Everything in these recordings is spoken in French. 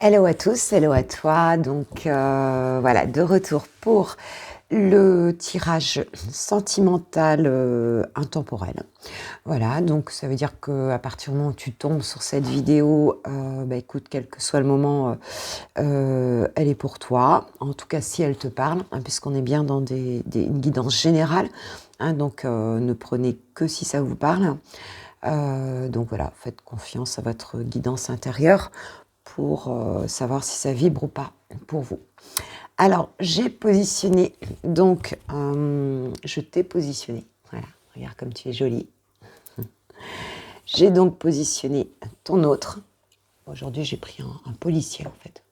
Hello à tous, hello à toi. Donc voilà, de retour pour le tirage sentimental intemporel. Voilà, donc ça veut dire qu'à partir du moment où tu tombes sur cette vidéo, bah écoute, quel que soit le moment, elle est pour toi. En tout cas, si elle te parle, hein, puisqu'on est bien dans une guidance générale. Hein, donc ne prenez que si ça vous parle. Donc voilà, faites confiance à votre guidance intérieure pour savoir si ça vibre ou pas pour vous. Alors, j'ai positionné, donc, je t'ai positionné, voilà, regarde comme tu es jolie. J'ai donc positionné ton autre. Aujourd'hui, j'ai pris un policier, en fait.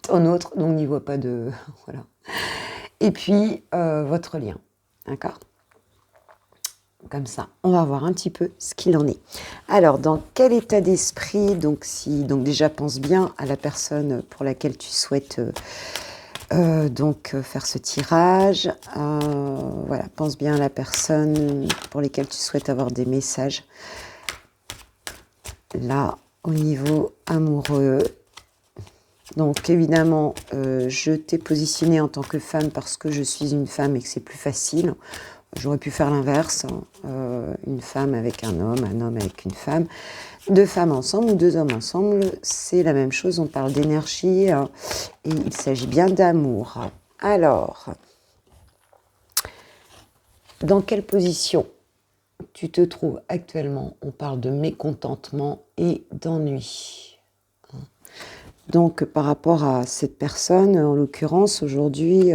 Ton autre, donc n'y voit pas de... voilà. Et puis, votre lien, d'accord ? Comme ça, on va voir un petit peu ce qu'il en est. Alors, dans quel état d'esprit, donc déjà pense bien à la personne pour laquelle tu souhaites faire ce tirage. Voilà, pense bien à la personne pour laquelle tu souhaites avoir des messages. Là, au niveau amoureux. Donc évidemment, je t'ai positionnée en tant que femme parce que je suis une femme et que c'est plus facile. J'aurais pu faire l'inverse, une femme avec un homme avec une femme. Deux femmes ensemble ou deux hommes ensemble, c'est la même chose, on parle d'énergie et il s'agit bien d'amour. Alors, dans quelle position tu te trouves actuellement? On parle de mécontentement et d'ennui. Donc, par rapport à cette personne, en l'occurrence, aujourd'hui,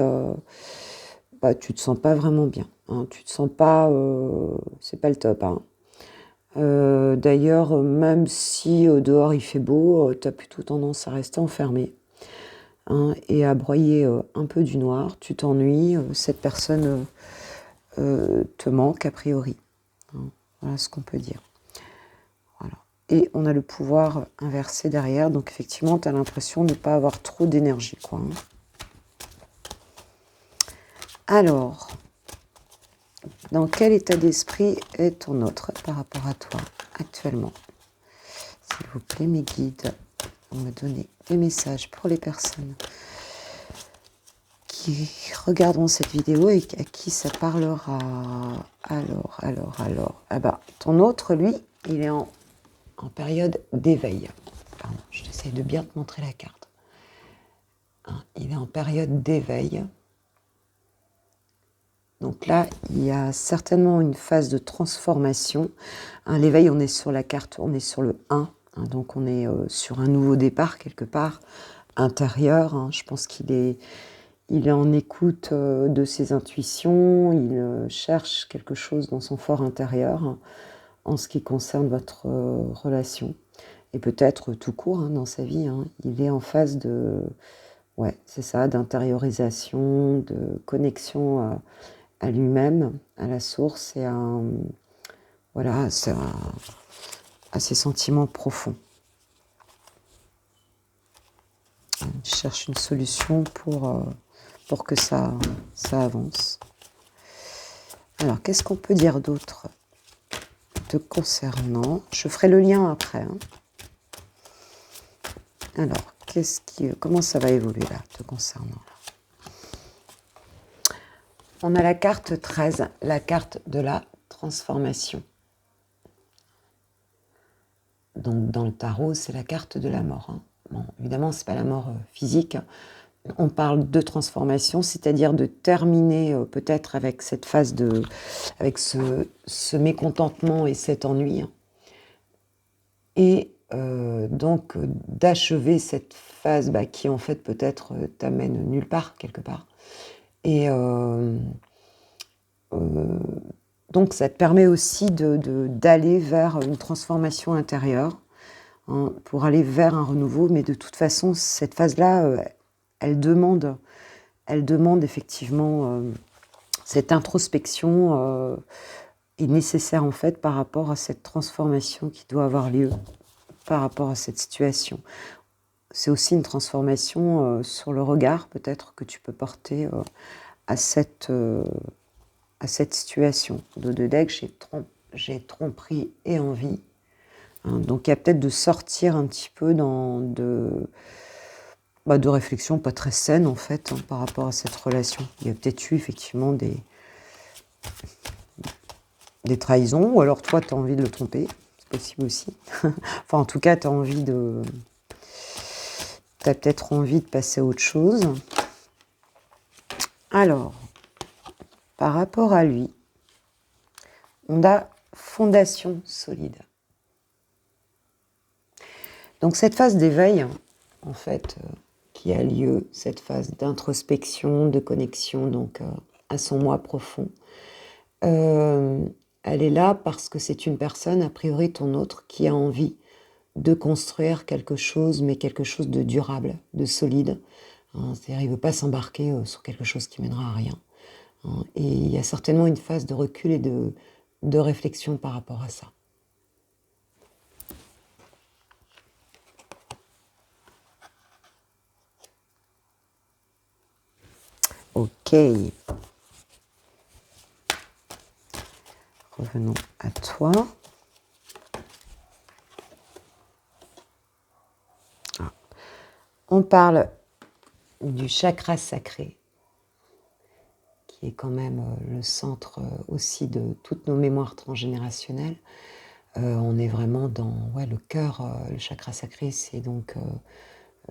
tu te sens pas vraiment bien. Hein, tu te sens pas, c'est pas le top. Hein. D'ailleurs, même si dehors il fait beau, tu as plutôt tendance à rester enfermé et à broyer un peu du noir. Tu t'ennuies, cette personne te manque a priori. Hein, voilà ce qu'on peut dire. Voilà. Et on a le pouvoir inversé derrière, donc effectivement, tu as l'impression de ne pas avoir trop d'énergie, quoi. Hein. Alors, dans quel état d'esprit est ton autre par rapport à toi actuellement? S'il vous plaît, mes guides, on me donner des messages pour les personnes qui regarderont cette vidéo et à qui ça parlera. Alors. Ah bah, ton autre, lui, il est en période d'éveil. Pardon, j'essaie de bien te montrer la carte. Hein, il est en période d'éveil. Donc là, il y a certainement une phase de transformation. Hein, l'éveil, on est sur la carte, on est sur le 1. Hein, donc on est sur un nouveau départ quelque part, intérieur. Hein, je pense qu'il est en écoute de ses intuitions. Il cherche quelque chose dans son fort intérieur hein, en ce qui concerne votre relation. Et peut-être tout court hein, dans sa vie. Hein, il est en phase de... Ouais, c'est ça, d'intériorisation, de connexion à lui-même, à la source et voilà, à ses sentiments profonds. Il cherche une solution pour que ça avance. Alors, qu'est-ce qu'on peut dire d'autre te concernant? Je ferai le lien après. Hein. Alors, comment ça va évoluer là, te concernant? On a la carte 13, la carte de la transformation. Donc, dans le tarot, c'est la carte de la mort. Hein. Bon, évidemment, ce n'est pas la mort physique. On parle de transformation, c'est-à-dire de terminer peut-être avec cette phase avec ce mécontentement et cet ennui. Et donc d'achever cette phase qui en fait peut-être t'amène nulle part, quelque part. Et donc ça te permet aussi d'aller vers une transformation intérieure, hein, pour aller vers un renouveau, mais de toute façon, cette phase-là, elle demande effectivement cette introspection est nécessaire en fait par rapport à cette transformation qui doit avoir lieu par rapport à cette situation. C'est aussi une transformation sur le regard peut-être que tu peux porter à cette situation. De deck, j'ai tromperie et envie. hein. Donc il y a peut-être de sortir un petit peu de réflexions pas très saines en fait, hein, par rapport à cette relation. Il y a peut-être eu effectivement des trahisons, ou alors toi tu as envie de le tromper, c'est possible aussi. Enfin en tout cas tu as peut-être envie de passer à autre chose. Alors, par rapport à lui, on a fondation solide. Donc cette phase d'éveil, en fait, qui a lieu, cette phase d'introspection, de connexion donc à son moi profond, elle est là parce que c'est une personne, a priori ton autre, qui a envie de construire quelque chose, mais quelque chose de durable, de solide. Hein, c'est-à-dire, il ne veut pas s'embarquer sur quelque chose qui mènera à rien. Hein, et il y a certainement une phase de recul et de réflexion par rapport à ça. Ok. Revenons à toi. On parle du chakra sacré, qui est quand même le centre aussi de toutes nos mémoires transgénérationnelles. On est vraiment dans le cœur. Le chakra sacré, c'est donc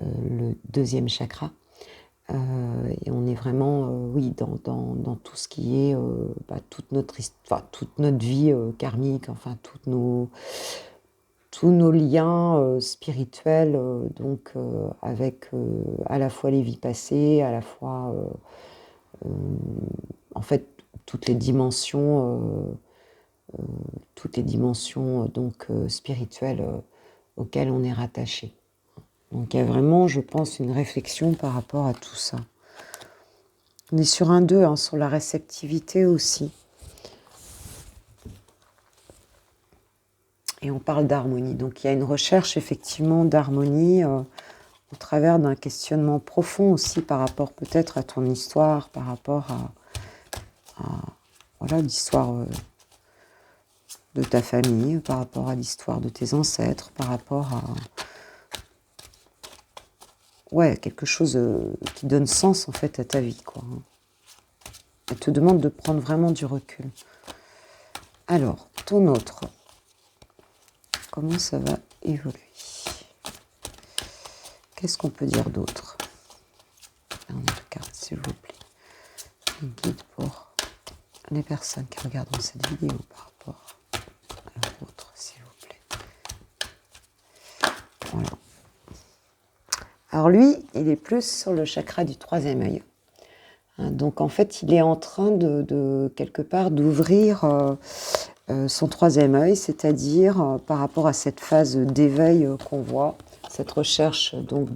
le deuxième chakra. Et on est vraiment, oui, dans tout ce qui est toute notre vie karmique, enfin tous nos liens spirituels, donc avec à la fois les vies passées, à la fois en fait toutes les dimensions donc spirituelles auxquelles on est rattaché. Donc il y a vraiment, je pense, une réflexion par rapport à tout ça. On est sur un 2, hein, sur la réceptivité aussi. Et on parle d'harmonie. Donc il y a une recherche effectivement d'harmonie au travers d'un questionnement profond aussi par rapport peut-être à ton histoire, par rapport à l'histoire de ta famille, par rapport à l'histoire de tes ancêtres, par rapport à quelque chose qui donne sens en fait à ta vie, quoi. Elle te demande de prendre vraiment du recul. Alors, ton autre, comment ça va évoluer? Qu'est-ce qu'on peut dire d'autre? Un autre carte, s'il vous plaît. Un guide pour les personnes qui regardent cette vidéo par rapport à l'autre, s'il vous plaît. Voilà. Alors lui, il est plus sur le chakra du troisième œil. Donc en fait, il est en train de quelque part d'ouvrir son troisième œil, c'est-à-dire par rapport à cette phase d'éveil qu'on voit, cette recherche donc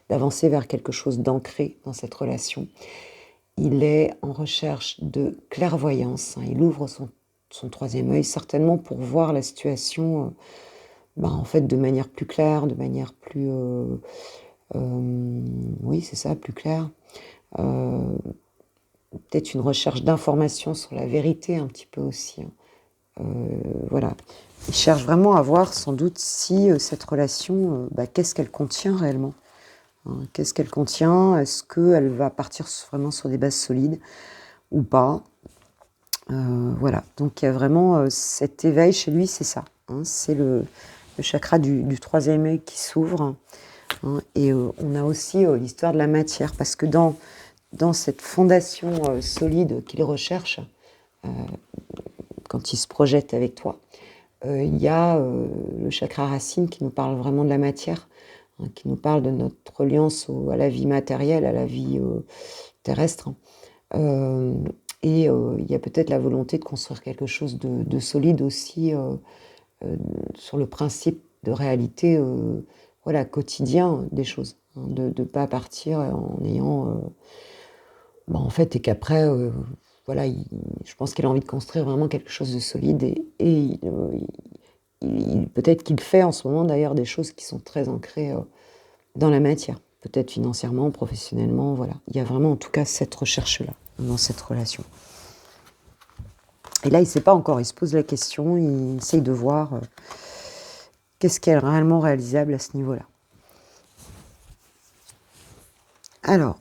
d'avancer vers quelque chose d'ancré dans cette relation. Il est en recherche de clairvoyance. Il ouvre son troisième œil, certainement pour voir la situation en fait de manière plus claire, de manière plus... oui, c'est ça, plus claire. Peut-être une recherche d'information sur la vérité un petit peu aussi. Voilà. Il cherche vraiment à voir sans doute si cette relation, qu'est-ce qu'elle contient réellement. Qu'est-ce qu'elle contient? Est-ce qu'elle va partir vraiment sur des bases solides ou pas? Voilà. Donc il y a vraiment cet éveil chez lui, c'est ça. C'est le chakra du troisième œil qui s'ouvre. Et on a aussi l'histoire de la matière, parce que dans cette fondation solide qu'il recherche, quand il se projette avec toi, il y a le chakra racine qui nous parle vraiment de la matière, qui nous parle de notre reliance à la vie matérielle, à la vie terrestre. Et il y a peut-être la volonté de construire quelque chose de solide aussi sur le principe de réalité quotidien des choses. De ne pas partir en ayant... en fait, et qu'après, je pense qu'il a envie de construire vraiment quelque chose de solide. Et peut-être qu'il fait en ce moment d'ailleurs des choses qui sont très ancrées dans la matière. Peut-être financièrement, professionnellement, voilà. Il y a vraiment en tout cas cette recherche-là dans cette relation. Et là, il ne sait pas encore, il se pose la question, il essaye de voir Qu'est-ce qui est réellement réalisable à ce niveau-là? Alors,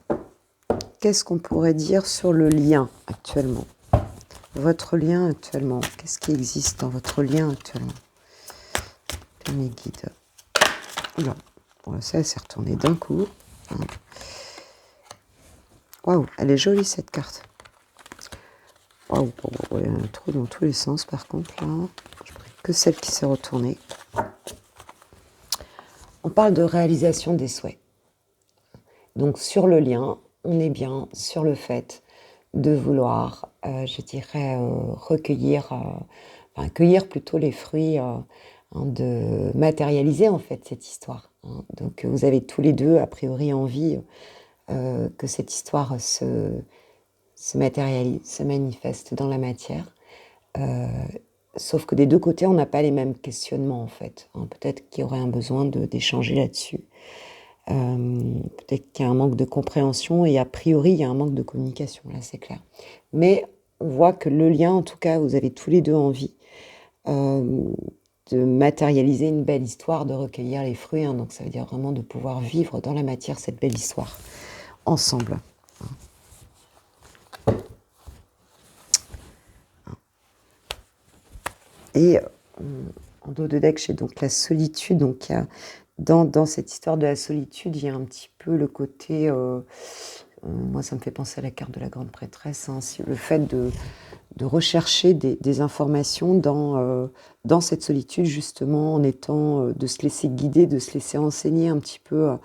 qu'est-ce qu'on pourrait dire sur le lien actuellement? Votre lien actuellement, qu'est-ce qui existe dans votre lien actuellement? Mes guides. Oula, bon, ça, elle s'est retournée d'un coup. Waouh, elle est jolie cette carte. Waouh, il y en a trop dans tous les sens par contre là. Je prie que celle qui s'est retournée. On parle de réalisation des souhaits. Donc sur le lien, on est bien sur le fait de vouloir, je dirais, cueillir plutôt les fruits, de matérialiser en fait cette histoire. Donc vous avez tous les deux a priori envie que cette histoire se matérialise, se manifeste dans la matière. Sauf que des deux côtés, on n'a pas les mêmes questionnements en fait. Peut-être qu'il y aurait un besoin d'échanger là-dessus. Peut-être qu'il y a un manque de compréhension et a priori il y a un manque de communication, là c'est clair. Mais on voit que le lien, en tout cas, vous avez tous les deux envie de matérialiser une belle histoire, de recueillir les fruits, donc ça veut dire vraiment de pouvoir vivre dans la matière cette belle histoire ensemble. Et en dos de deck, j'ai donc la solitude. Donc, il y a, dans cette histoire de la solitude, il y a un petit peu le côté... moi, ça me fait penser à la carte de la grande prêtresse. Le fait de rechercher des informations dans cette solitude, justement, en étant... de se laisser guider, de se laisser enseigner un petit peu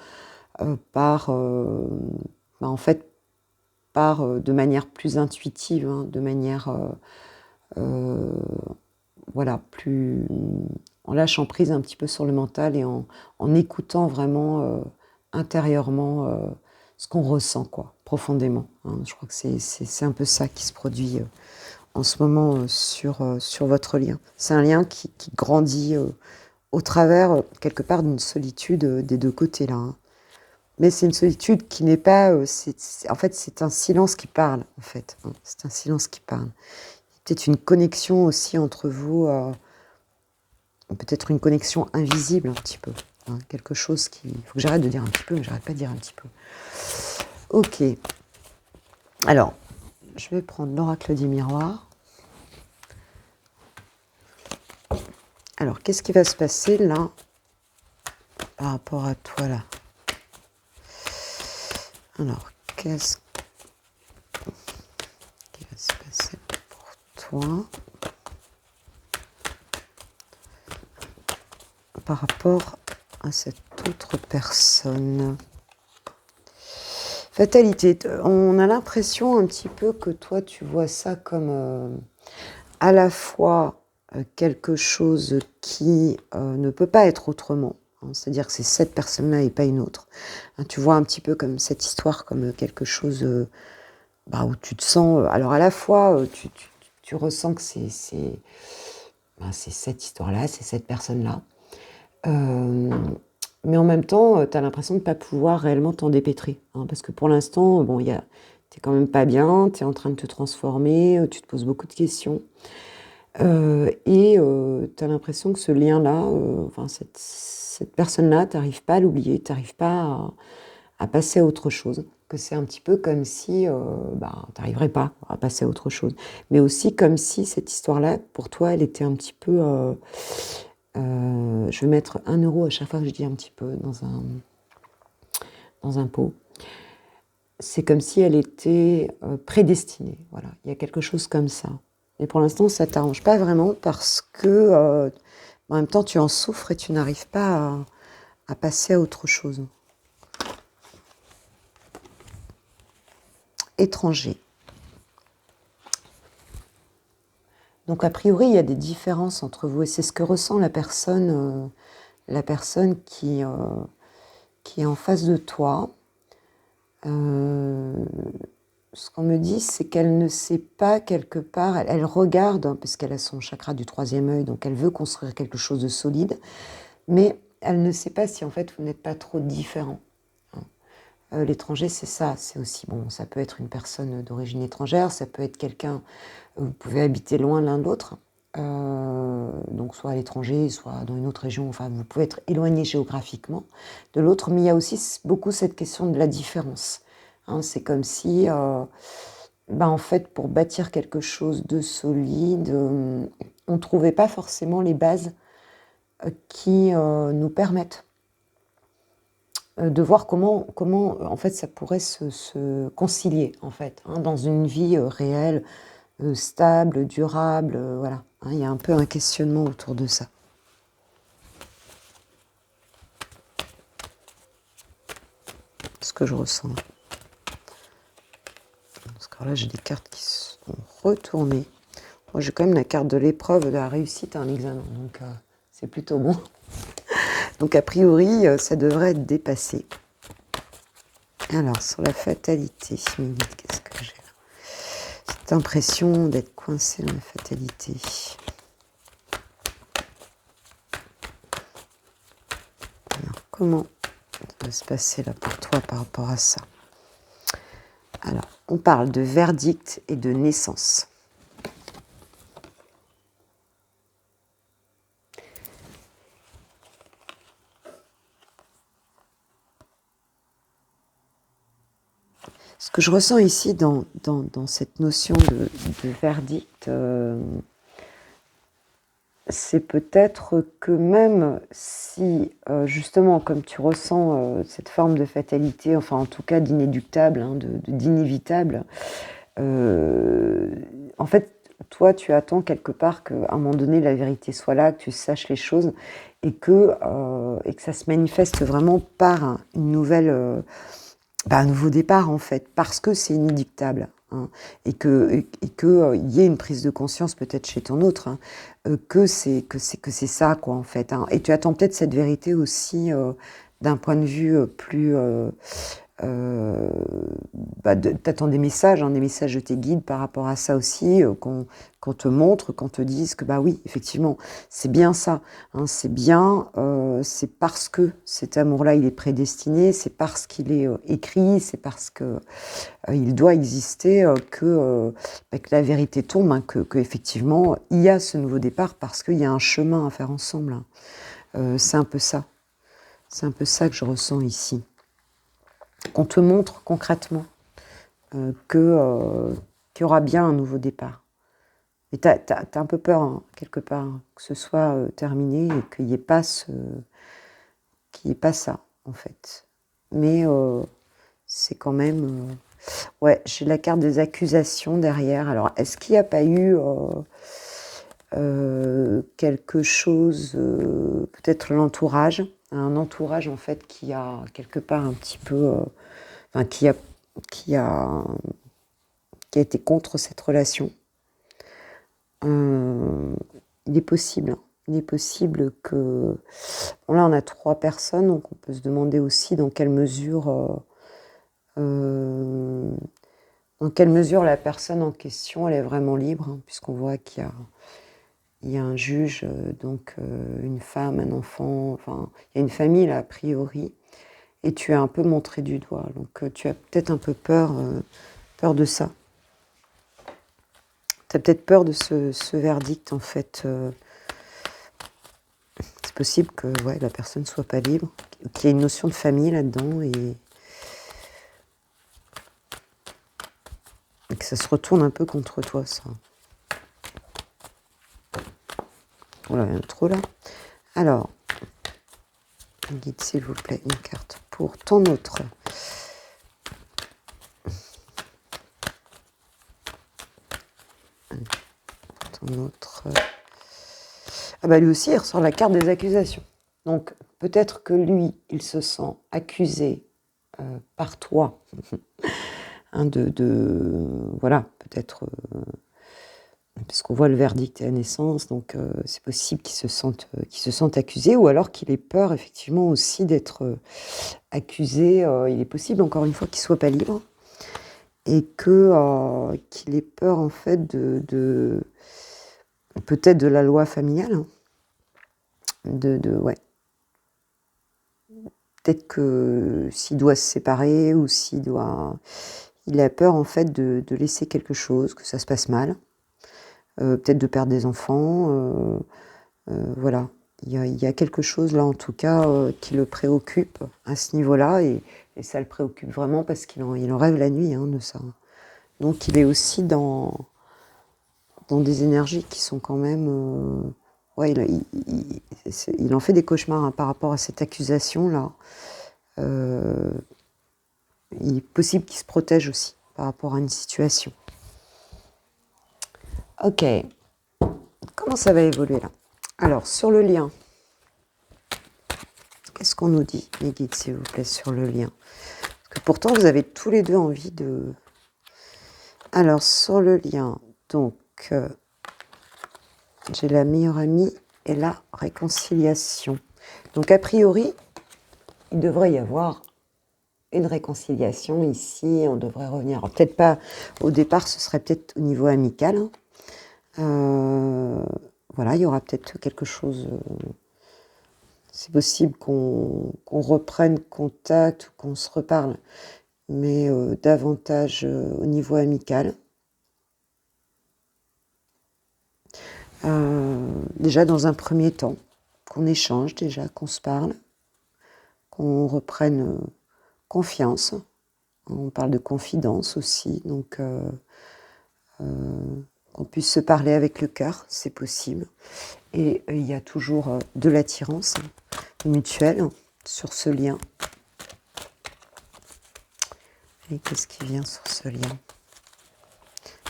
par... en fait, de manière plus intuitive, de manière... voilà, plus en lâchant prise un petit peu sur le mental et en écoutant vraiment intérieurement ce qu'on ressent, quoi, profondément. Je crois que c'est un peu ça qui se produit en ce moment sur votre lien. C'est un lien qui grandit au travers, quelque part, d'une solitude des deux côtés, là. Mais c'est une solitude qui n'est pas... en fait, c'est un silence qui parle, en fait. C'est un silence qui parle. Peut-être une connexion aussi entre vous, peut-être une connexion invisible un petit peu, quelque chose qui... Il faut que j'arrête de dire un petit peu, mais j'arrête pas de dire un petit peu. Ok. Alors, je vais prendre l'oracle du miroir. Alors, qu'est-ce qui va se passer là, par rapport à toi là? Alors, qu'est-ce qui va se passer pour toi par rapport à cette autre personne? Fatalité, on a l'impression un petit peu que toi tu vois ça comme à la fois quelque chose qui ne peut pas être autrement, c'est-à-dire que c'est cette personne-là et pas une autre. Tu vois un petit peu comme cette histoire comme quelque chose où tu te sens... alors à la fois tu ressens que c'est cette histoire-là, c'est cette personne-là. Mais en même temps, tu as l'impression de ne pas pouvoir réellement t'en dépêtrer. Parce que pour l'instant, tu n'es quand même pas bien, tu es en train de te transformer, tu te poses beaucoup de questions. Et tu as l'impression que ce lien-là, cette personne-là, tu n'arrives pas à l'oublier, tu n'arrives pas à passer à autre chose. Que c'est un petit peu comme si tu n'arriverais pas à passer à autre chose. Mais aussi comme si cette histoire-là, pour toi, elle était un petit peu... je vais mettre 1 euro à chaque fois que je dis un petit peu dans un pot. C'est comme si elle était prédestinée. Voilà, il y a quelque chose comme ça. Et pour l'instant, ça ne t'arrange pas vraiment parce que, en même temps, tu en souffres et tu n'arrives pas à passer à autre chose. Étranger. Donc, a priori, il y a des différences entre vous et c'est ce que ressent la personne qui est en face de toi. Ce qu'on me dit, c'est qu'elle ne sait pas quelque part, elle regarde, parce qu'elle a son chakra du 3e œil, donc elle veut construire quelque chose de solide, mais elle ne sait pas si en fait vous n'êtes pas trop différents. L'étranger, c'est ça, c'est aussi, ça peut être une personne d'origine étrangère, ça peut être quelqu'un, vous pouvez habiter loin l'un de l'autre, donc soit à l'étranger, soit dans une autre région, enfin vous pouvez être éloigné géographiquement de l'autre, mais il y a aussi beaucoup cette question de la différence, hein. C'est comme si, en fait, pour bâtir quelque chose de solide, on ne trouvait pas forcément les bases qui nous permettent de voir comment en fait ça pourrait se concilier en fait, hein, dans une vie réelle, stable, durable, voilà, hein, il y a un peu un questionnement autour de ça. Ce que je ressens. Parce que là j'ai des cartes qui sont retournées. Moi j'ai quand même la carte de l'épreuve de la réussite à un examen, donc c'est plutôt bon. Donc a priori ça devrait être dépassé. Alors sur la fatalité, qu'est-ce que j'ai là? Cette impression d'être coincé dans la fatalité. Alors comment ça va se passer là pour toi par rapport à ça? Alors, on parle de verdict et de naissance. Ce que je ressens ici dans cette notion de verdict, c'est peut-être que même si, justement, comme tu ressens cette forme de fatalité, enfin en tout cas d'inéluctable, hein, d'inévitable, en fait, toi, tu attends quelque part qu'à un moment donné, la vérité soit là, que tu saches les choses et que ça se manifeste vraiment par une nouvelle, un nouveau départ, en fait, parce que c'est inéluctable. Hein, et que y ait une prise de conscience peut-être chez ton autre, hein, que c'est ça, quoi, en fait, hein. Et tu attends peut-être cette vérité aussi d'un point de vue plus euh, t'attends des messages, hein, des messages de tes guides par rapport à ça aussi, qu'on te montre, qu'on te dise que bah oui, effectivement, c'est bien ça, hein, c'est bien, c'est parce que cet amour-là, il est prédestiné, c'est parce qu'il est écrit, c'est parce que il doit exister, que la vérité tombe, hein, que effectivement, il y a ce nouveau départ parce qu'il y a un chemin à faire ensemble, hein. C'est un peu ça. C'est un peu ça que je ressens ici. Qu'on te montre concrètement qu'il y aura bien un nouveau départ. Et t'as un peu peur, hein, quelque part, hein, que ce soit terminé et qu'il n'y ait pas ça, en fait. Mais c'est quand même... ouais, j'ai la carte des accusations derrière. Alors, est-ce qu'il n'y a pas eu quelque chose, peut-être l'entourage, un entourage, en fait, qui a quelque part un petit peu... enfin, qui a été contre cette relation. Il est possible. Il est possible que... Bon, là, on a 3 personnes, donc on peut se demander aussi dans quelle mesure la personne en question, elle est vraiment libre, hein, puisqu'on voit qu'il y a un juge, donc une femme, un enfant, enfin, il y a une famille, là, a priori, et tu es un peu montré du doigt. Donc tu as peut-être un peu peur de ça. Tu as peut-être peur de ce verdict, en fait. C'est possible que la personne ne soit pas libre, qu'il y ait une notion de famille là-dedans et que ça se retourne un peu contre toi, ça. Voilà, il y en a trop là. Alors, guide, s'il vous plaît, une carte pour ton autre. Ton autre... Ah bah lui aussi, il ressort la carte des accusations. Donc, peut-être que lui, il se sent accusé par toi. Hein, voilà, peut-être... parce qu'on voit le verdict à la naissance, donc c'est possible qu'il se sente accusé, ou alors qu'il ait peur, effectivement, aussi d'être accusé. Il est possible, encore une fois, qu'il ne soit pas libre. Et qu'il ait peur, en fait, peut-être de la loi familiale, hein. Ouais. Peut-être que s'il doit se séparer ou il a peur, en fait, de laisser quelque chose, que ça se passe mal. peut-être de perdre des enfants, voilà. Il y a quelque chose là, en tout cas, qui le préoccupe à ce niveau-là et ça le préoccupe vraiment parce il en rêve la nuit, hein, de ça. Donc il est aussi dans des énergies qui sont quand même, ouais, il en fait des cauchemars, hein, par rapport à cette accusation-là. Il est possible qu'il se protège aussi par rapport à une situation. Ok. Comment ça va évoluer là? Alors, sur le lien, qu'est-ce qu'on nous dit, les guides, s'il vous plaît, sur le lien? Parce que pourtant, vous avez tous les deux envie de... Alors, sur le lien, donc, j'ai la meilleure amie et la réconciliation. Donc, a priori, il devrait y avoir une réconciliation ici. On devrait revenir. Peut-être pas au départ, ce serait peut-être au niveau amical. Voilà, il y aura peut-être quelque chose... c'est possible qu'on reprenne contact, qu'on se reparle, mais davantage au niveau amical. Déjà dans un premier temps, qu'on échange déjà, qu'on se parle, qu'on reprenne confiance. On parle de confidence aussi, donc qu'on puisse se parler avec le cœur, c'est possible. Et il y a toujours de l'attirance mutuelle sur ce lien. Et qu'est-ce qui vient sur ce lien?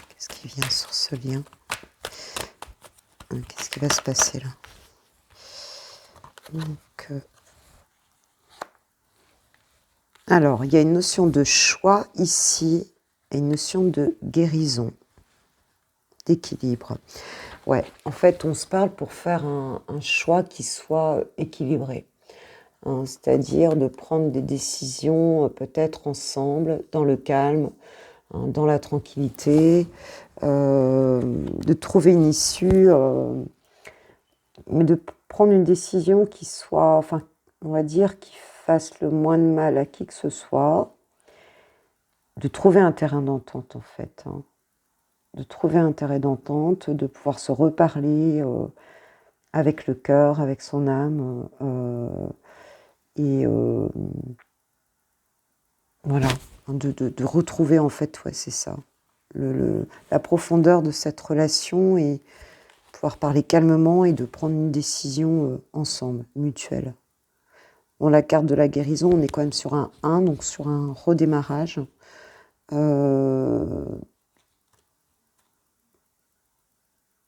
Qu'est-ce qui vient sur ce lien? Qu'est-ce qui va se passer là? Donc, alors, il y a une notion de choix ici et une notion de guérison, d'équilibre. Ouais, en fait, on se parle pour faire un choix qui soit équilibré. Hein, c'est-à-dire de prendre des décisions peut-être ensemble, dans le calme, hein, dans la tranquillité, de trouver une issue, mais de prendre une décision qui soit, enfin, on va dire, qui fasse le moins de mal à qui que ce soit, de trouver un terrain d'entente en fait, hein. De trouver un terrain d'entente, de pouvoir se reparler avec le cœur, avec son âme, et voilà, de retrouver en fait, ouais, c'est ça, la profondeur de cette relation et pouvoir parler calmement et de prendre une décision ensemble, mutuelle. Bon, la carte de la guérison, on est quand même sur un 1, donc sur un redémarrage.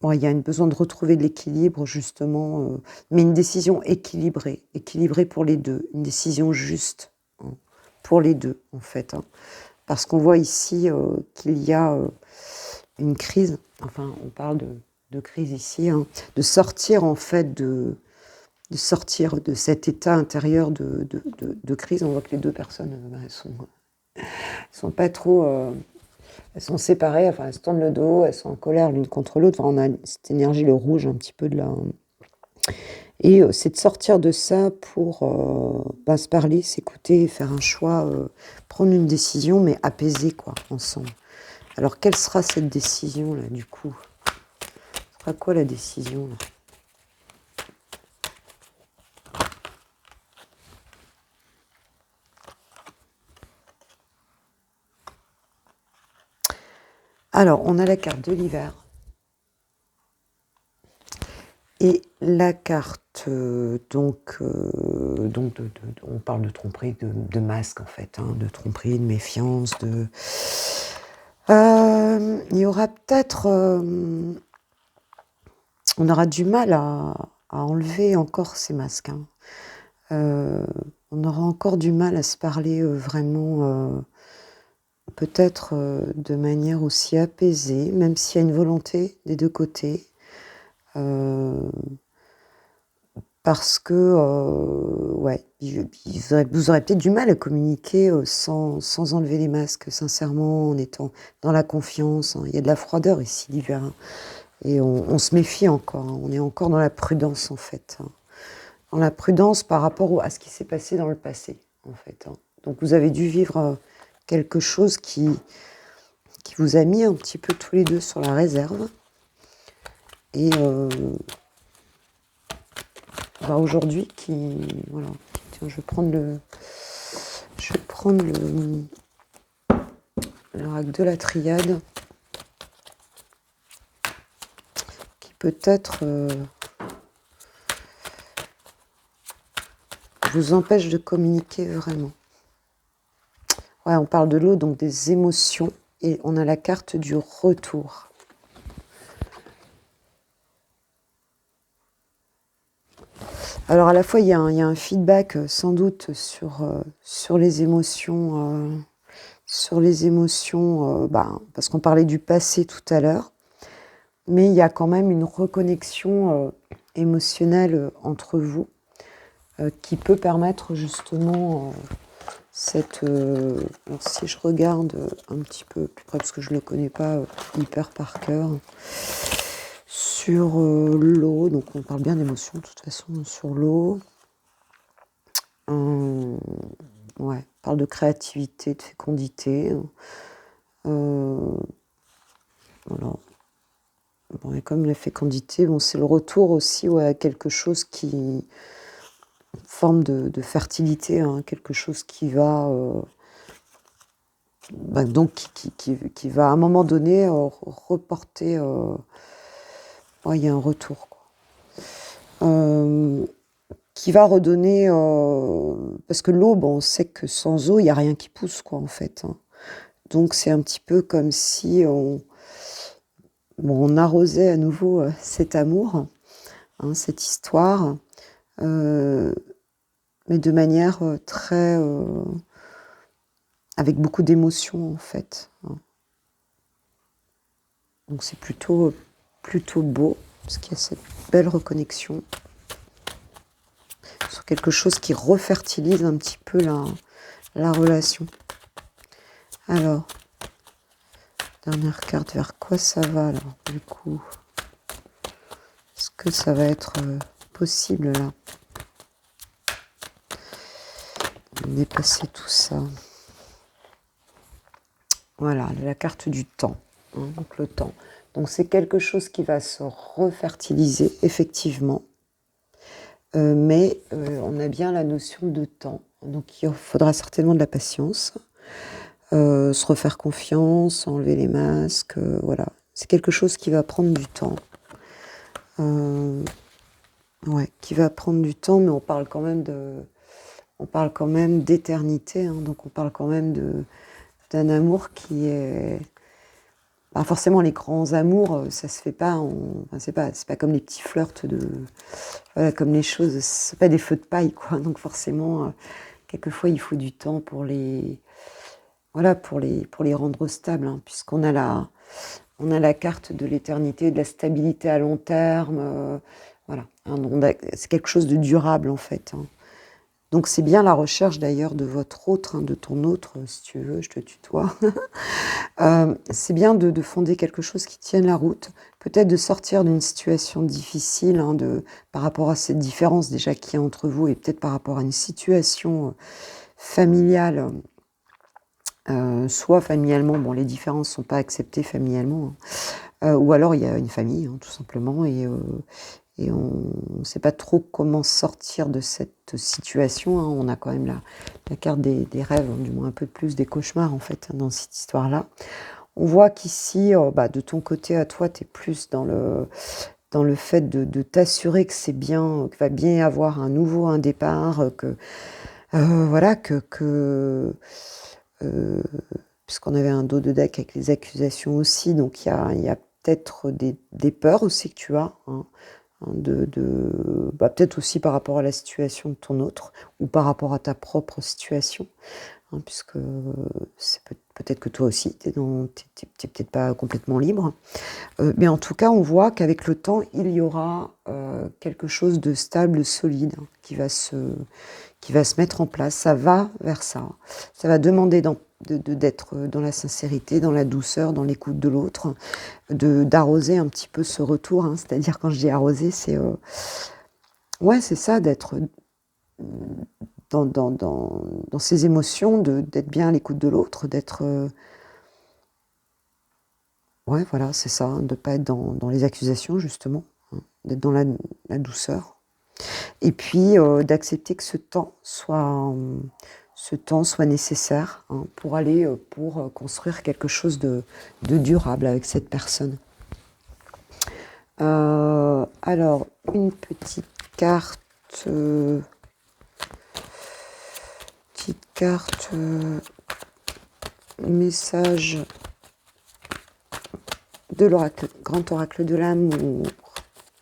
Bon, il y a un besoin de retrouver de l'équilibre, justement, mais une décision équilibrée pour les deux, une décision juste, hein, pour les deux, en fait, hein. Parce qu'on voit ici qu'il y a une crise, enfin, on parle de crise ici, hein, de sortir, en fait, de sortir de cet état intérieur de crise. On voit que les deux personnes, elles sont pas trop... elles sont séparées, enfin elles se tournent le dos, elles sont en colère l'une contre l'autre. Enfin, on a cette énergie, le rouge, un petit peu de là. Et c'est de sortir de ça pour se parler, s'écouter, faire un choix, prendre une décision, mais apaisée, quoi, ensemble. Alors, quelle sera cette décision, là, du coup? Ce sera quoi la décision, là? Alors, on a la carte de l'hiver. Et la carte, donc on parle de tromperie, de masque en fait, hein, de tromperie, de méfiance, il y aura peut-être, on aura du mal à enlever encore ces masques, hein. On aura encore du mal à se parler vraiment, peut-être de manière aussi apaisée, même s'il y a une volonté des deux côtés. Parce que, ouais, vous aurez peut-être du mal à communiquer sans enlever les masques, sincèrement, en étant dans la confiance, hein. Il y a de la froideur ici l'hiver, hein, et on se méfie encore, hein. On est encore dans la prudence en fait, hein. Dans la prudence par rapport à ce qui s'est passé dans le passé en fait, hein. Donc vous avez dû vivre quelque chose qui vous a mis un petit peu tous les deux sur la réserve. Et bah, aujourd'hui, voilà. Tiens, je vais prendre l'oracle de la triade, qui peut-être vous empêche de communiquer vraiment. Ouais, on parle de l'eau, donc des émotions, et on a la carte du retour. Alors à la fois, il y a un feedback sans doute sur les émotions, parce qu'on parlait du passé tout à l'heure, mais il y a quand même une reconnexion émotionnelle entre vous qui peut permettre justement si je regarde un petit peu plus près, parce que je ne le connais pas hyper par cœur, sur l'eau, donc on parle bien d'émotion de toute façon, sur l'eau. Ouais, on parle de créativité, de fécondité. Voilà. Bon, et comme la fécondité, bon, c'est le retour aussi à quelque chose qui... forme de fertilité, hein, quelque chose qui va... donc qui va à un moment donné reporter... ouais, il y a un retour, quoi. Qui va redonner... parce que l'eau, bon, on sait que sans eau, il n'y a rien qui pousse, quoi, en fait. Hein. Donc c'est un petit peu comme si on arrosait à nouveau cet amour, hein, cette histoire, mais de manière très... avec beaucoup d'émotions, en fait. Hein. Donc c'est plutôt beau, parce qu'il y a cette belle reconnexion sur quelque chose qui refertilise un petit peu la relation. Alors, dernière carte, vers quoi ça va alors, du coup? Est-ce que ça va être possible là de dépasser tout ça? Voilà, la carte du temps, hein, donc le temps. Donc c'est quelque chose qui va se refertiliser, effectivement. Mais on a bien la notion de temps. Donc il faudra certainement de la patience, se refaire confiance, enlever les masques, voilà. C'est quelque chose qui va prendre du temps. Ouais, qui va prendre du temps, mais on parle quand même d'éternité, hein, donc on parle quand même d'un amour qui est... Bah forcément, les grands amours, ça se fait pas. Enfin, c'est pas comme les petits flirts voilà, comme les choses. C'est pas des feux de paille, quoi. Donc forcément, quelquefois, il faut du temps pour voilà, pour les rendre stables, hein, puisqu'on a la carte de l'éternité, de la stabilité à long terme. Voilà, hein, c'est quelque chose de durable en fait. Hein. Donc c'est bien la recherche d'ailleurs de votre autre, hein, de ton autre, si tu veux, je te tutoie. C'est bien de fonder quelque chose qui tienne la route, peut-être de sortir d'une situation difficile, hein, par rapport à cette différence déjà qu'il y a entre vous et peut-être par rapport à une situation familiale, soit familialement, bon les différences ne sont pas acceptées familialement, hein, ou alors il y a une famille, hein, tout simplement, et on ne sait pas trop comment sortir de cette situation. Hein. On a quand même la carte des rêves, hein, du moins un peu plus des cauchemars en fait, hein, dans cette histoire-là. On voit qu'ici, de ton côté à toi, tu es plus dans le fait de t'assurer que c'est bien, qu'il va bien y avoir un départ, voilà, puisqu'on avait un dos de deck avec les accusations aussi, donc il y a peut-être des peurs aussi que tu as, hein, peut-être aussi par rapport à la situation de ton autre, ou par rapport à ta propre situation, hein, puisque c'est peut-être que toi aussi, t'es peut-être pas complètement libre. Mais en tout cas, on voit qu'avec le temps, il y aura quelque chose de stable, solide, hein, qui va se mettre en place. Ça va vers ça. Ça va demander d'être dans la sincérité, dans la douceur, dans l'écoute de l'autre, d'arroser un petit peu ce retour. Hein. C'est-à-dire, quand je dis arroser, c'est... ouais, c'est ça, d'être dans ses émotions, d'être bien à l'écoute de l'autre, d'être... Ouais, voilà, c'est ça, de ne pas être dans les accusations, justement, hein, d'être dans la douceur. Et puis, d'accepter que ce temps soit nécessaire, hein, pour aller, construire quelque chose de durable avec cette personne. Alors, une carte, euh, petite carte, message de l'oracle, grand oracle de l'amour.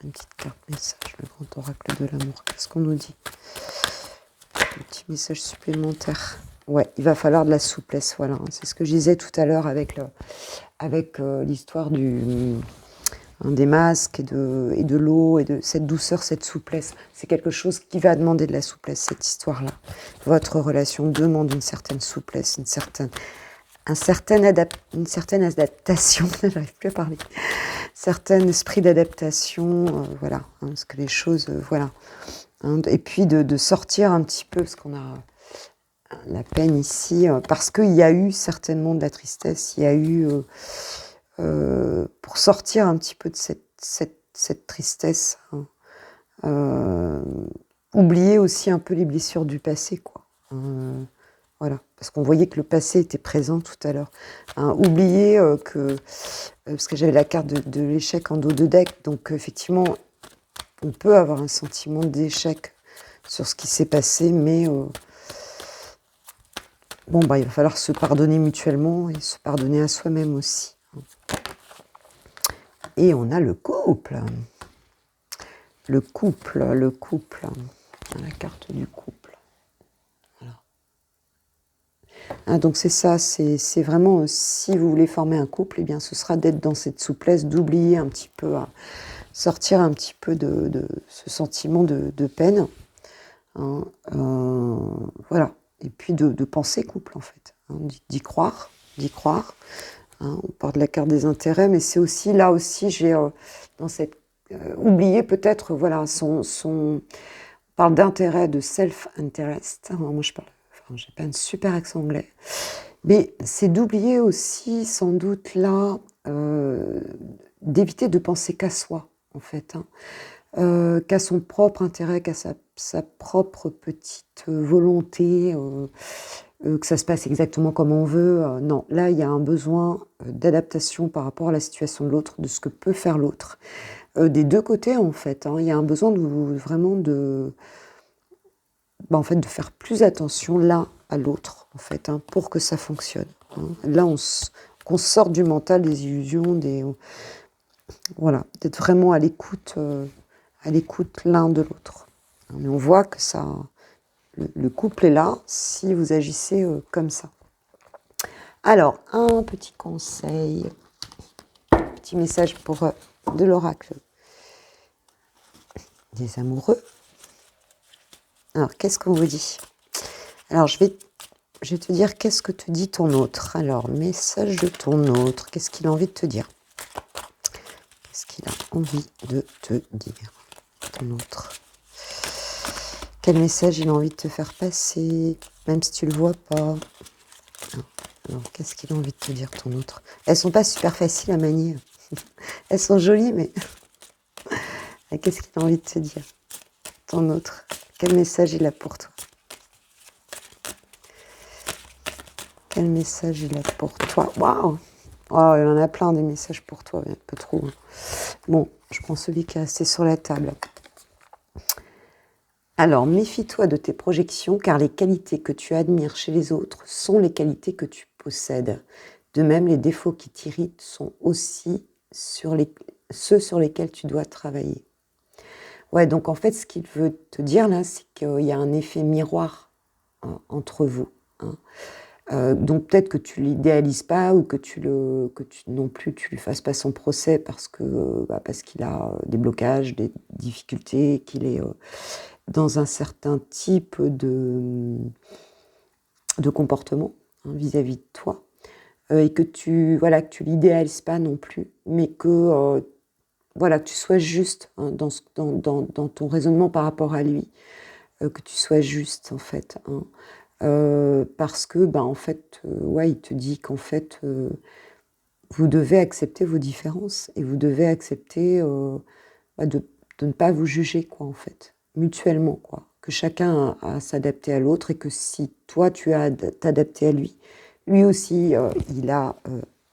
Une petite carte message, le grand oracle de l'amour. Qu'est-ce qu'on nous dit? Un petit message supplémentaire. Ouais, il va falloir de la souplesse, voilà. C'est ce que je disais tout à l'heure avec l'histoire des masques et de l'eau et de cette douceur, cette souplesse. C'est quelque chose qui va demander de la souplesse, cette histoire-là. Votre relation demande une certaine souplesse, une certaine adaptation. J'arrive plus à parler. Certain esprit d'adaptation, voilà, hein, parce que les choses, voilà. Hein, et puis de sortir un petit peu, parce qu'on a la peine ici, parce qu'il y a eu certainement de la tristesse, il y a eu, pour sortir un petit peu de cette tristesse, hein, oublier aussi un peu les blessures du passé, quoi. Voilà, parce qu'on voyait que le passé était présent tout à l'heure. Hein, oublier parce que j'avais la carte de l'échec en dos de deck, donc effectivement, on peut avoir un sentiment d'échec sur ce qui s'est passé, mais bon, bah, il va falloir se pardonner mutuellement et se pardonner à soi-même aussi. Et on a le couple. Le couple. La carte du couple. Voilà. Ah, donc c'est ça, c'est vraiment, si vous voulez former un couple, eh bien, ce sera d'être dans cette souplesse, d'oublier un petit peu, sortir un petit peu de ce sentiment de peine. Hein, voilà. Et puis de penser couple, en fait. Hein, d'y croire. Hein, on parle de la carte des intérêts, mais c'est aussi, là aussi, j'ai dans cette... oublier peut-être, voilà, on parle d'intérêt, de self-interest. Alors, moi, j'ai pas un super accent anglais. Mais c'est d'oublier aussi, sans doute, là, d'éviter de penser qu'à soi, en fait. Hein. Qu'à son propre intérêt, qu'à sa propre petite volonté, que ça se passe exactement comme on veut. Non, là, il y a un besoin d'adaptation par rapport à la situation de l'autre, de ce que peut faire l'autre. Des deux côtés, en fait. Hein, il y a un besoin vraiment en fait, de faire plus attention l'un à l'autre, en fait, hein, pour que ça fonctionne. Hein. Là, qu'on sorte du mental, des illusions, voilà, d'être vraiment à l'écoute l'un de l'autre. Mais on voit que le couple est là si vous agissez comme ça. Alors, un petit conseil, petit message de l'oracle des amoureux. Alors, qu'est-ce qu'on vous dit? Alors, je vais te dire qu'est-ce que te dit ton autre. Alors, message de ton autre, qu'est-ce qu'il a envie de te dire? Qu'est-ce qu'il a envie de te dire, ton autre? Quel message il a envie de te faire passer, même si tu le vois pas? Alors, qu'est-ce qu'il a envie de te dire, ton autre? Elles sont pas super faciles à manier. Elles sont jolies, mais qu'est-ce qu'il a envie de te dire, ton autre? Quel message il a pour toi? Quel message il a pour toi? Waouh! Oh, il en a plein des messages pour toi, un peu trop. Bon, je prends celui qui est resté sur la table. Alors, méfie-toi de tes projections, car les qualités que tu admires chez les autres sont les qualités que tu possèdes. De même, les défauts qui t'irritent sont aussi ceux sur lesquels tu dois travailler. Ouais, donc en fait, ce qu'il veut te dire là, c'est qu'il y a un effet miroir entre vous. Hein. Donc peut-être que tu l'idéalises pas ou que non plus tu lui fasses pas son procès parce qu'il a des blocages, des difficultés, qu'il est dans un certain type de comportement, hein, vis-à-vis de toi, et que tu l'idéalises pas non plus, mais que que tu sois juste, hein, dans ton raisonnement par rapport à lui, que tu sois juste en fait. Hein. Parce que, en fait, ouais, il te dit qu'en fait, vous devez accepter vos différences et vous devez accepter de ne pas vous juger, quoi, en fait, mutuellement, quoi. Que chacun a à s'adapter à l'autre et que si toi, tu as à t'adapter à lui, lui aussi, il a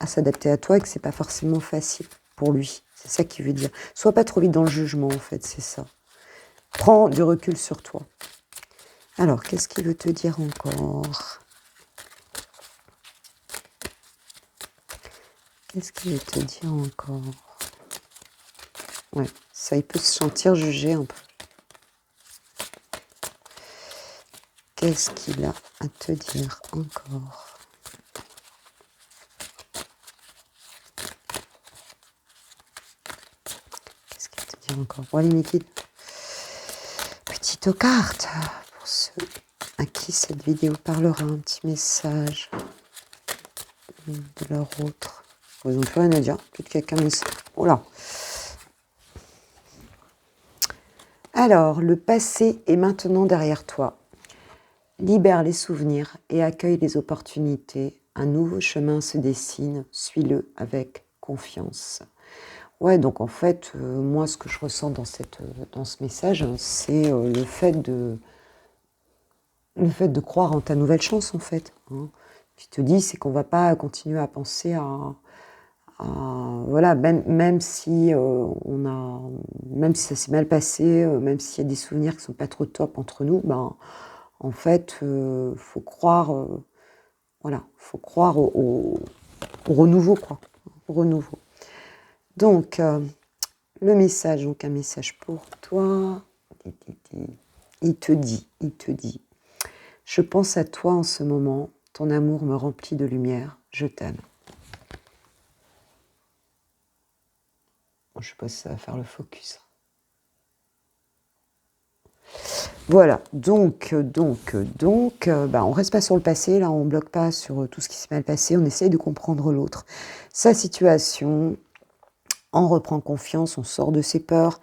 à s'adapter à toi et que c'est pas forcément facile pour lui. C'est ça qui veut dire. Sois pas trop vite dans le jugement, en fait, c'est ça. Prends du recul sur toi. Alors, qu'est-ce qu'il veut te dire encore? Qu'est-ce qu'il veut te dire encore? Ouais, ça, il peut se sentir jugé un peu. Qu'est-ce qu'il a à te dire encore? Qu'est-ce qu'il te dit encore? Bon, allez, Nikki. Petite carte pour ceux à qui cette vidéo parlera, un petit message de leur autre. Ils n'ont plus rien à dire. Peut-être quelqu'un me... Oh là. Alors, le passé est maintenant derrière toi. Libère les souvenirs et accueille les opportunités. Un nouveau chemin se dessine. Suis-le avec confiance. Ouais, donc en fait, moi, ce que je ressens dans ce message, c'est le fait de croire en ta nouvelle chance, en fait. Hein. Tu te dis, c'est qu'on va pas continuer à penser voilà, même si même si ça s'est mal passé, même s'il y a des souvenirs qui sont pas trop top entre nous, ben, en fait, faut croire, voilà, faut croire au renouveau, quoi, au renouveau. Donc, le message, donc un message pour toi. Il te dit, je pense à toi en ce moment, ton amour me remplit de lumière, je t'aime. Je sais pas si ça va faire le focus. Voilà, donc, on reste pas sur le passé, là, on bloque pas sur tout ce qui s'est mal passé, on essaye de comprendre l'autre, sa situation, on reprend confiance, on sort de ses peurs,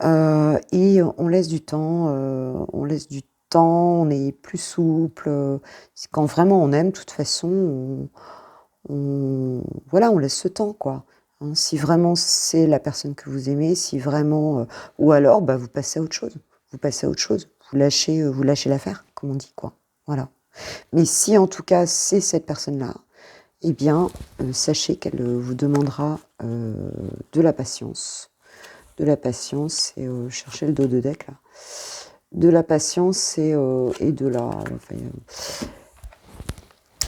et on laisse du temps, on est plus souple. Quand vraiment on aime, de toute façon, voilà, on laisse ce temps, quoi. Hein, si vraiment c'est la personne que vous aimez, si vraiment, ou alors, bah, vous passez à autre chose. Vous passez à autre chose. Vous lâchez l'affaire, comme on dit, quoi. Voilà. Mais si en tout cas c'est cette personne-là, eh bien, sachez qu'elle vous demandera de la patience. De la patience et chercher le dos de deck là. De la patience et de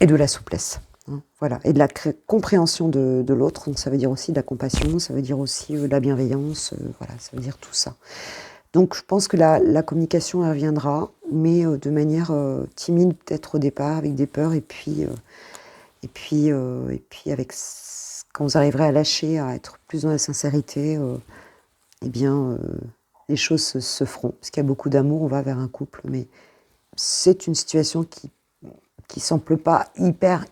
la souplesse. Hein, voilà. Et de la compréhension de l'autre. Donc ça veut dire aussi de la compassion, ça veut dire aussi de la bienveillance, voilà, ça veut dire tout ça. Donc je pense que la communication elle reviendra, mais de manière timide peut-être au départ, avec des peurs, et puis avec quand vous arriverez à lâcher, à être plus dans la sincérité, eh bien les choses se feront. Parce qu'il y a beaucoup d'amour, on va vers un couple, mais c'est une situation qui semble pas hyper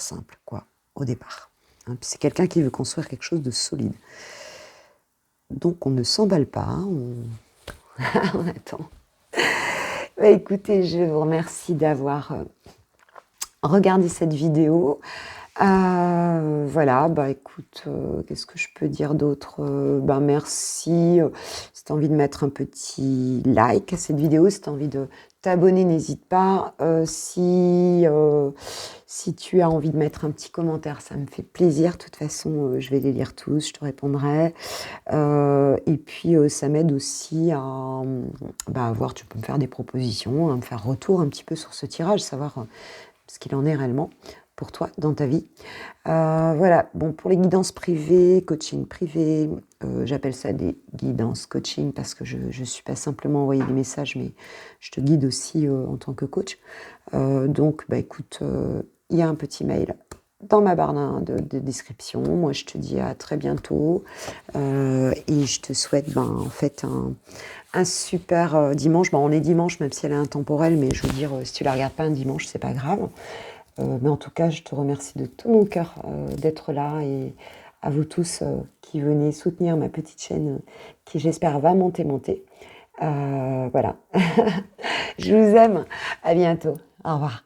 simple, quoi, au départ. Hein, c'est quelqu'un qui veut construire quelque chose de solide. Donc on ne s'emballe pas, hein, on attend. Bah, écoutez, je vous remercie d'avoir regardé cette vidéo. Voilà, bah écoute, qu'est-ce que je peux dire d'autre? Ben merci. Si tu as envie de mettre un petit like à cette vidéo, si tu as envie de t'abonner, n'hésite pas. Si tu as envie de mettre un petit commentaire, ça me fait plaisir. De toute façon, je vais les lire tous, je te répondrai. Et puis, ça m'aide aussi à voir, tu peux me faire des propositions, à me faire retour un petit peu sur ce tirage, savoir ce qu'il en est réellement pour toi dans ta vie. Voilà, bon, pour les guidances privées, coaching privé, j'appelle ça des guidances coaching parce que je ne suis pas simplement envoyer des messages, mais je te guide aussi en tant que coach. Donc, bah, écoute, il y a un petit mail dans ma barre de description. Moi, je te dis à très bientôt et je te souhaite en fait un super dimanche. Bon, on est dimanche, même si elle est intemporelle, mais je veux dire, si tu la regardes pas un dimanche, c'est pas grave. Mais en tout cas, je te remercie de tout mon cœur d'être là et à vous tous qui venez soutenir ma petite chaîne qui, j'espère, va monter. Voilà. Je vous aime. À bientôt. Au revoir.